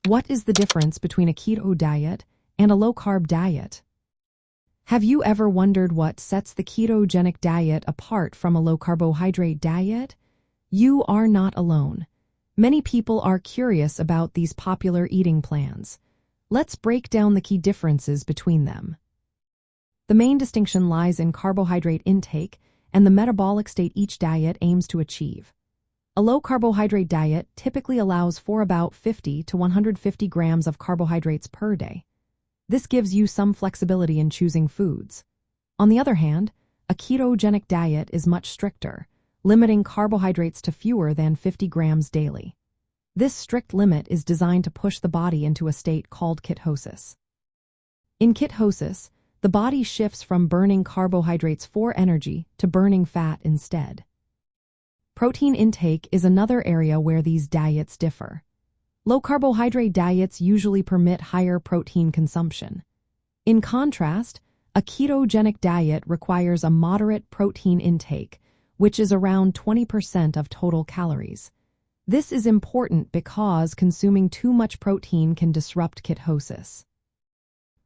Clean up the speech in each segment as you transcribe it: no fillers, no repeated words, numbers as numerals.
What is the difference between a keto diet and a low-carb diet? Have you ever wondered what sets the ketogenic diet apart from a low-carbohydrate diet? You are not alone. Many people are curious about these popular eating plans. Let's break down the key differences between them. The main distinction lies in carbohydrate intake and the metabolic state each diet aims to achieve. A low-carbohydrate diet typically allows for about 50 to 150 grams of carbohydrates per day. This gives you some flexibility in choosing foods. On the other hand, a ketogenic diet is much stricter, limiting carbohydrates to fewer than 50 grams daily. This strict limit is designed to push the body into a state called ketosis. In ketosis, the body shifts from burning carbohydrates for energy to burning fat instead. Protein intake is another area where these diets differ. Low-carbohydrate diets usually permit higher protein consumption. In contrast, a ketogenic diet requires a moderate protein intake, which is around 20% of total calories. This is important because consuming too much protein can disrupt ketosis.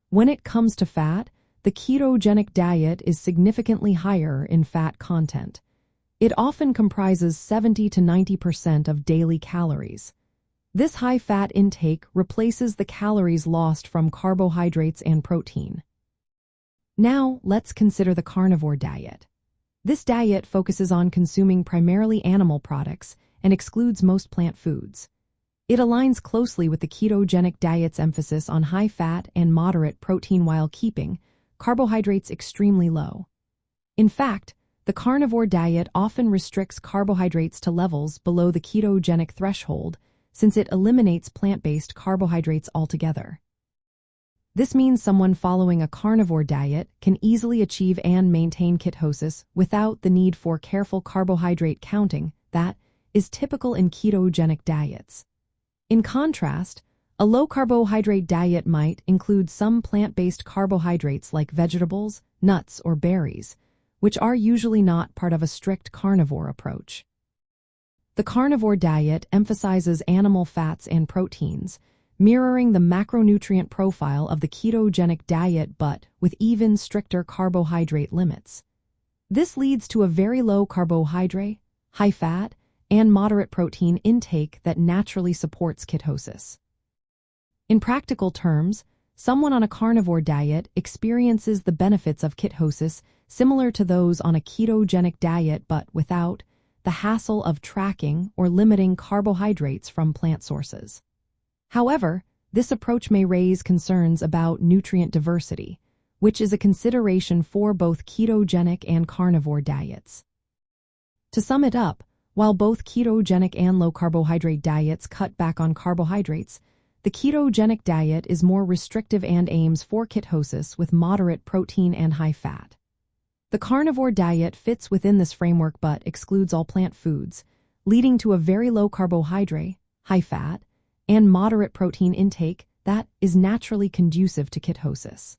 When it comes to fat, the ketogenic diet is significantly higher in fat content. It often comprises 70 to 90% of daily calories. This high fat intake replaces the calories lost from carbohydrates and protein. Now, let's consider the carnivore diet. This diet focuses on consuming primarily animal products and excludes most plant foods. It aligns closely with the ketogenic diet's emphasis on high fat and moderate protein while keeping carbohydrates extremely low. In fact, the carnivore diet often restricts carbohydrates to levels below the ketogenic threshold since it eliminates plant-based carbohydrates altogether. This means someone following a carnivore diet can easily achieve and maintain ketosis without the need for careful carbohydrate counting that is typical in ketogenic diets. In contrast, a low-carbohydrate diet might include some plant-based carbohydrates like vegetables, nuts, or berries, which are usually not part of a strict carnivore approach. The carnivore diet emphasizes animal fats and proteins, mirroring the macronutrient profile of the ketogenic diet but with even stricter carbohydrate limits. This leads to a very low carbohydrate, high fat, and moderate protein intake that naturally supports ketosis. In practical terms, someone on a carnivore diet experiences the benefits of ketosis similar to those on a ketogenic diet but without the hassle of tracking or limiting carbohydrates from plant sources. However, this approach may raise concerns about nutrient diversity, which is a consideration for both ketogenic and carnivore diets. To sum it up, while both ketogenic and low-carbohydrate diets cut back on carbohydrates, the ketogenic diet is more restrictive and aims for ketosis with moderate protein and high fat. The carnivore diet fits within this framework but excludes all plant foods, leading to a very low carbohydrate, high fat, and moderate protein intake that is naturally conducive to ketosis.